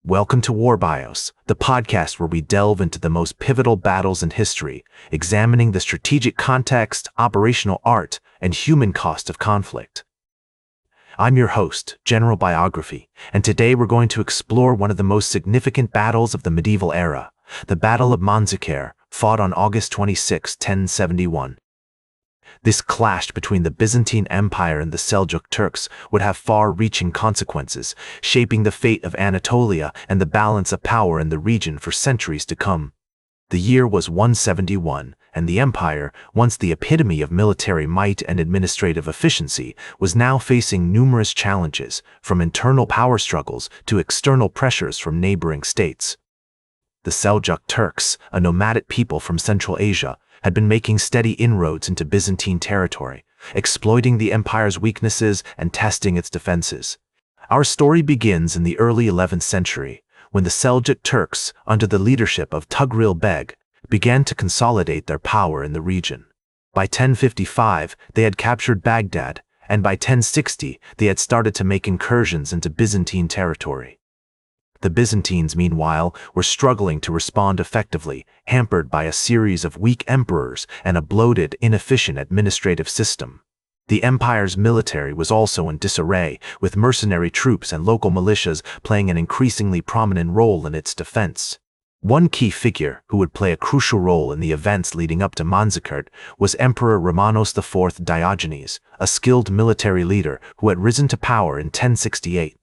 Welcome to War Bios, the podcast where we delve into the most pivotal battles in history, examining the strategic context, operational art, and human cost of conflict. I'm your host, General Biography, and today we're going to explore one of the most significant battles of the medieval era, the Battle of Manzikert, fought on August 26, 1071. This clash between the Byzantine Empire and the Seljuk Turks would have far-reaching consequences, shaping the fate of Anatolia and the balance of power in the region for centuries to come. The year was 171, and the empire, once the epitome of military might and administrative efficiency, was now facing numerous challenges, from internal power struggles to external pressures from neighboring states. The Seljuk Turks, a nomadic people from Central Asia, had been making steady inroads into Byzantine territory, exploiting the empire's weaknesses and testing its defenses. Our story begins in the early 11th century, when the Seljuk Turks, under the leadership of Tugril Beg, began to consolidate their power in the region. By 1055, they had captured Baghdad, and by 1060, they had started to make incursions into Byzantine territory. The Byzantines, meanwhile, were struggling to respond effectively, hampered by a series of weak emperors and a bloated, inefficient administrative system. The empire's military was also in disarray, with mercenary troops and local militias playing an increasingly prominent role in its defense. One key figure who would play a crucial role in the events leading up to Manzikert was Emperor Romanos IV Diogenes, a skilled military leader who had risen to power in 1068.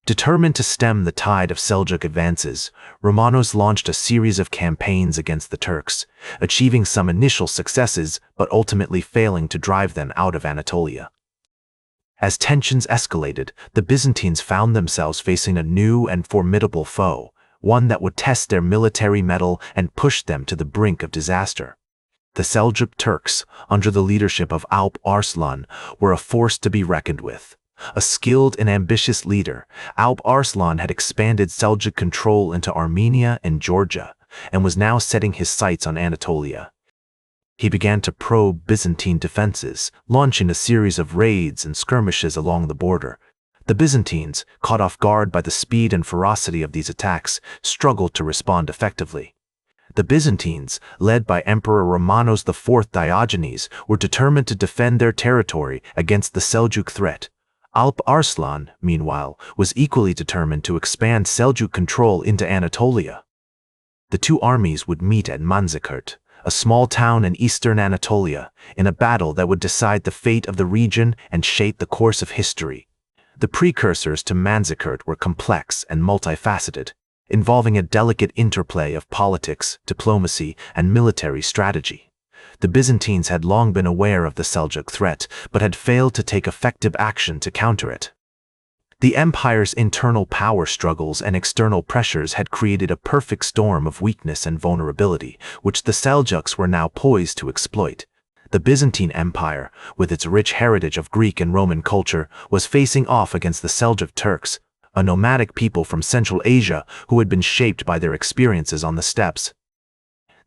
Determined to stem the tide of Seljuk advances, Romanos launched a series of campaigns against the Turks, achieving some initial successes but ultimately failing to drive them out of Anatolia. As tensions escalated, the Byzantines found themselves facing a new and formidable foe, one that would test their military mettle and push them to the brink of disaster. The Seljuk Turks, under the leadership of Alp Arslan, were a force to be reckoned with. A skilled and ambitious leader, Alp Arslan had expanded Seljuk control into Armenia and Georgia, and was now setting his sights on Anatolia. He began to probe Byzantine defenses, launching a series of raids and skirmishes along the border. The Byzantines, caught off guard by the speed and ferocity of these attacks, struggled to respond effectively. The Byzantines, led by Emperor Romanos IV Diogenes, were determined to defend their territory against the Seljuk threat. Alp Arslan, meanwhile, was equally determined to expand Seljuk control into Anatolia. The two armies would meet at Manzikert, a small town in eastern Anatolia, in a battle that would decide the fate of the region and shape the course of history. The precursors to Manzikert were complex and multifaceted, involving a delicate interplay of politics, diplomacy, and military strategy. The Byzantines had long been aware of the Seljuk threat, but had failed to take effective action to counter it. The empire's internal power struggles and external pressures had created a perfect storm of weakness and vulnerability, which the Seljuks were now poised to exploit. The Byzantine Empire, with its rich heritage of Greek and Roman culture, was facing off against the Seljuk Turks, a nomadic people from Central Asia who had been shaped by their experiences on the steppes.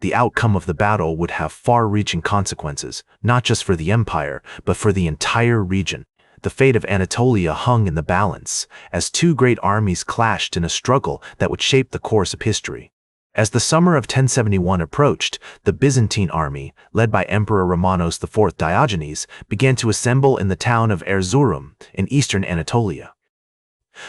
The outcome of the battle would have far-reaching consequences, not just for the empire, but for the entire region. The fate of Anatolia hung in the balance, as two great armies clashed in a struggle that would shape the course of history. As the summer of 1071 approached, the Byzantine army, led by Emperor Romanos IV Diogenes, began to assemble in the town of Erzurum, in eastern Anatolia.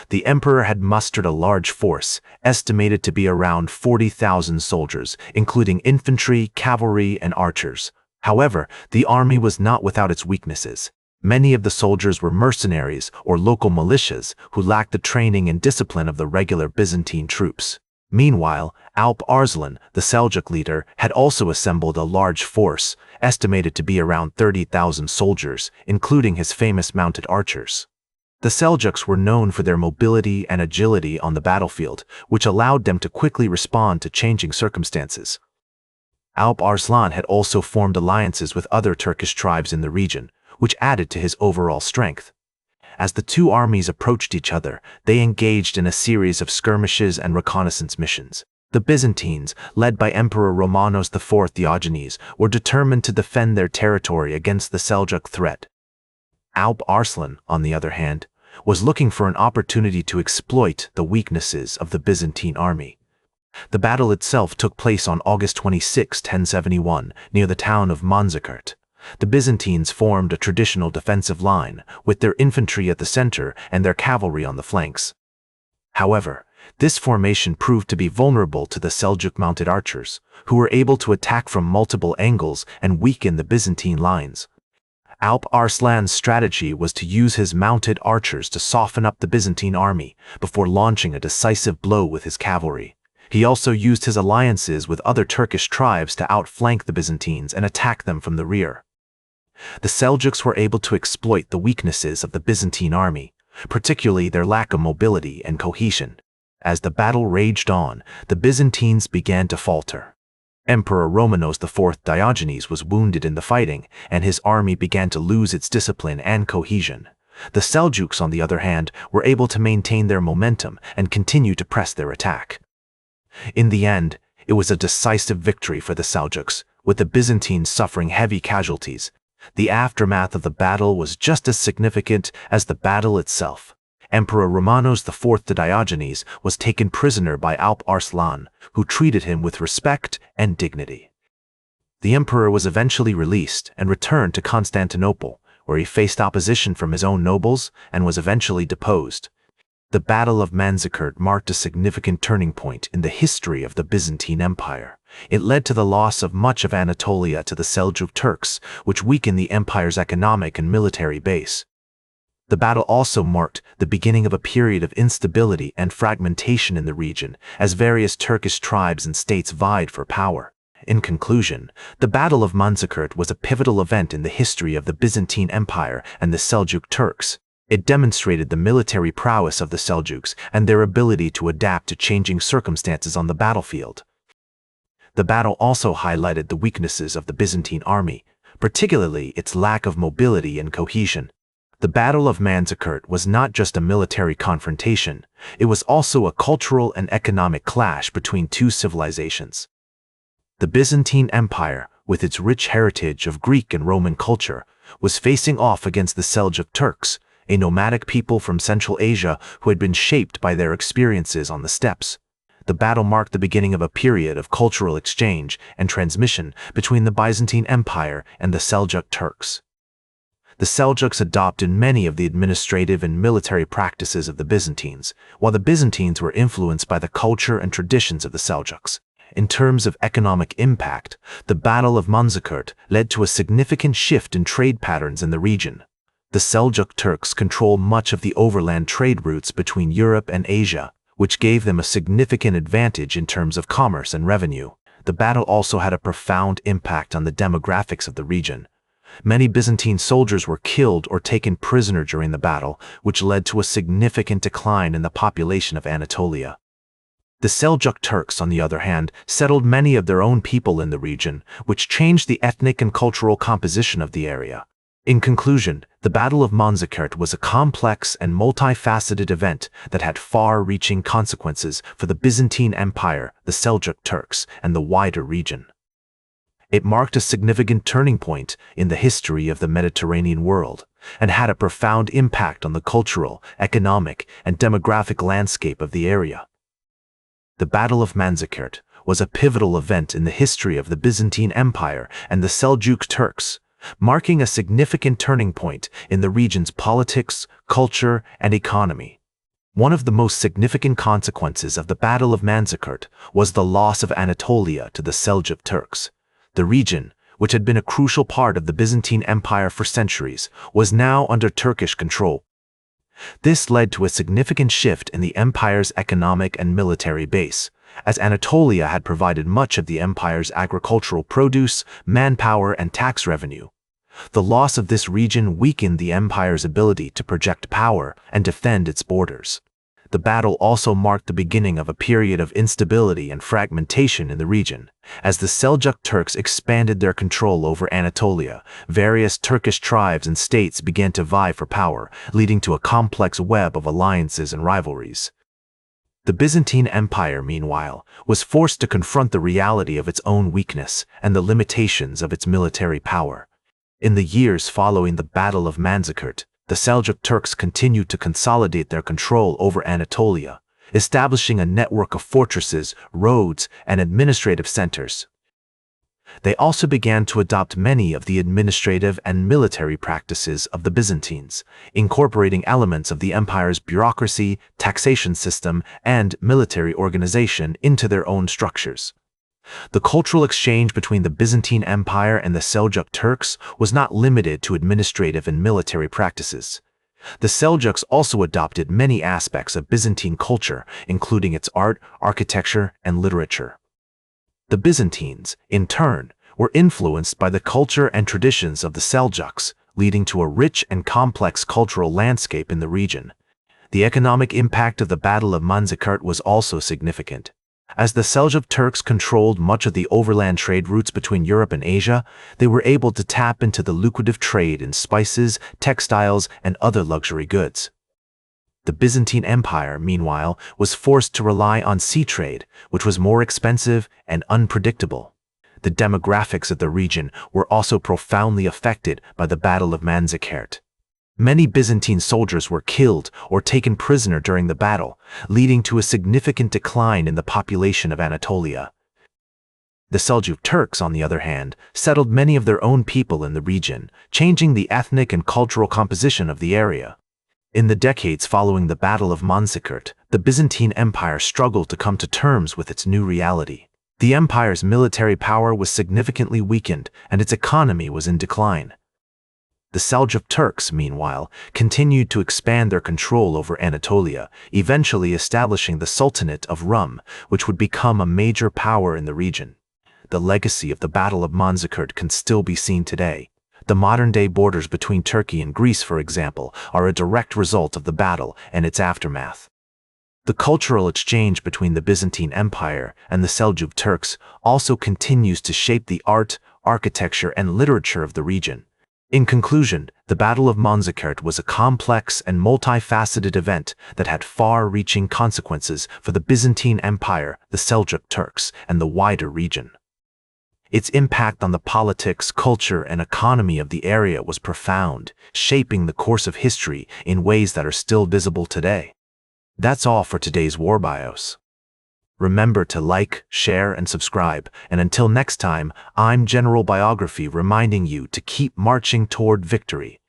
The emperor had mustered a large force, estimated to be around 40,000 soldiers, including infantry, cavalry, and archers. However, the army was not without its weaknesses. Many of the soldiers were mercenaries or local militias who lacked the training and discipline of the regular Byzantine troops. Meanwhile, Alp Arslan, the Seljuk leader, had also assembled a large force, estimated to be around 30,000 soldiers, including his famous mounted archers. The Seljuks were known for their mobility and agility on the battlefield, which allowed them to quickly respond to changing circumstances. Alp Arslan had also formed alliances with other Turkish tribes in the region, which added to his overall strength. As the two armies approached each other, they engaged in a series of skirmishes and reconnaissance missions. The Byzantines, led by Emperor Romanos IV Diogenes, were determined to defend their territory against the Seljuk threat. Alp Arslan, on the other hand, was looking for an opportunity to exploit the weaknesses of the Byzantine army. The battle itself took place on August 26, 1071, near the town of Manzikert. The Byzantines formed a traditional defensive line, with their infantry at the center and their cavalry on the flanks. However, this formation proved to be vulnerable to the Seljuk mounted archers, who were able to attack from multiple angles and weaken the Byzantine lines. Alp Arslan's strategy was to use his mounted archers to soften up the Byzantine army before launching a decisive blow with his cavalry. He also used his alliances with other Turkish tribes to outflank the Byzantines and attack them from the rear. The Seljuks were able to exploit the weaknesses of the Byzantine army, particularly their lack of mobility and cohesion. As the battle raged on, the Byzantines began to falter. Emperor Romanos IV Diogenes was wounded in the fighting, and his army began to lose its discipline and cohesion. The Seljuks, on the other hand, were able to maintain their momentum and continue to press their attack. In the end, it was a decisive victory for the Seljuks, with the Byzantines suffering heavy casualties. The aftermath of the battle was just as significant as the battle itself. Emperor Romanos IV Diogenes was taken prisoner by Alp Arslan, who treated him with respect and dignity. The emperor was eventually released and returned to Constantinople, where he faced opposition from his own nobles and was eventually deposed. The Battle of Manzikert marked a significant turning point in the history of the Byzantine Empire. It led to the loss of much of Anatolia to the Seljuk Turks, which weakened the empire's economic and military base. The battle also marked the beginning of a period of instability and fragmentation in the region, as various Turkish tribes and states vied for power. In conclusion, the Battle of Manzikert was a pivotal event in the history of the Byzantine Empire and the Seljuk Turks. It demonstrated the military prowess of the Seljuks and their ability to adapt to changing circumstances on the battlefield. The battle also highlighted the weaknesses of the Byzantine army, particularly its lack of mobility and cohesion. The Battle of Manzikert was not just a military confrontation, it was also a cultural and economic clash between two civilizations. The Byzantine Empire, with its rich heritage of Greek and Roman culture, was facing off against the Seljuk Turks, a nomadic people from Central Asia who had been shaped by their experiences on the steppes. The battle marked the beginning of a period of cultural exchange and transmission between the Byzantine Empire and the Seljuk Turks. The Seljuks adopted many of the administrative and military practices of the Byzantines, while the Byzantines were influenced by the culture and traditions of the Seljuks. In terms of economic impact, the Battle of Manzikert led to a significant shift in trade patterns in the region. The Seljuk Turks controlled much of the overland trade routes between Europe and Asia, which gave them a significant advantage in terms of commerce and revenue. The battle also had a profound impact on the demographics of the region. Many Byzantine soldiers were killed or taken prisoner during the battle, which led to a significant decline in the population of Anatolia. The Seljuk Turks, on the other hand, settled many of their own people in the region, which changed the ethnic and cultural composition of the area. In conclusion, the Battle of Manzikert was a complex and multifaceted event that had far-reaching consequences for the Byzantine Empire, the Seljuk Turks, and the wider region. It marked a significant turning point in the history of the Mediterranean world and had a profound impact on the cultural, economic, and demographic landscape of the area. The Battle of Manzikert was a pivotal event in the history of the Byzantine Empire and the Seljuk Turks, marking a significant turning point in the region's politics, culture, and economy. One of the most significant consequences of the Battle of Manzikert was the loss of Anatolia to the Seljuk Turks. The region, which had been a crucial part of the Byzantine Empire for centuries, was now under Turkish control. This led to a significant shift in the empire's economic and military base, as Anatolia had provided much of the empire's agricultural produce, manpower, and tax revenue. The loss of this region weakened the empire's ability to project power and defend its borders. The battle also marked the beginning of a period of instability and fragmentation in the region. As the Seljuk Turks expanded their control over Anatolia, various Turkish tribes and states began to vie for power, leading to a complex web of alliances and rivalries. The Byzantine Empire, meanwhile, was forced to confront the reality of its own weakness and the limitations of its military power. In the years following the Battle of Manzikert, the Seljuk Turks continued to consolidate their control over Anatolia, establishing a network of fortresses, roads, and administrative centers. They also began to adopt many of the administrative and military practices of the Byzantines, incorporating elements of the empire's bureaucracy, taxation system, and military organization into their own structures. The cultural exchange between the Byzantine Empire and the Seljuk Turks was not limited to administrative and military practices. The Seljuks also adopted many aspects of Byzantine culture, including its art, architecture, and literature. The Byzantines, in turn, were influenced by the culture and traditions of the Seljuks, leading to a rich and complex cultural landscape in the region. The economic impact of the Battle of Manzikert was also significant. As the Seljuk Turks controlled much of the overland trade routes between Europe and Asia, they were able to tap into the lucrative trade in spices, textiles, and other luxury goods. The Byzantine Empire, meanwhile, was forced to rely on sea trade, which was more expensive and unpredictable. The demographics of the region were also profoundly affected by the Battle of Manzikert. Many Byzantine soldiers were killed or taken prisoner during the battle, leading to a significant decline in the population of Anatolia. The Seljuk Turks, on the other hand, settled many of their own people in the region, changing the ethnic and cultural composition of the area. In the decades following the Battle of Manzikert, the Byzantine Empire struggled to come to terms with its new reality. The empire's military power was significantly weakened, and its economy was in decline. The Seljuk Turks, meanwhile, continued to expand their control over Anatolia, eventually establishing the Sultanate of Rum, which would become a major power in the region. The legacy of the Battle of Manzikert can still be seen today. The modern-day borders between Turkey and Greece, for example, are a direct result of the battle and its aftermath. The cultural exchange between the Byzantine Empire and the Seljuk Turks also continues to shape the art, architecture, and literature of the region. In conclusion, the Battle of Manzikert was a complex and multifaceted event that had far-reaching consequences for the Byzantine Empire, the Seljuk Turks, and the wider region. Its impact on the politics, culture, and economy of the area was profound, shaping the course of history in ways that are still visible today. That's all for today's War Bios. Remember to like, share, and subscribe, and until next time, I'm General Biography reminding you to keep marching toward victory.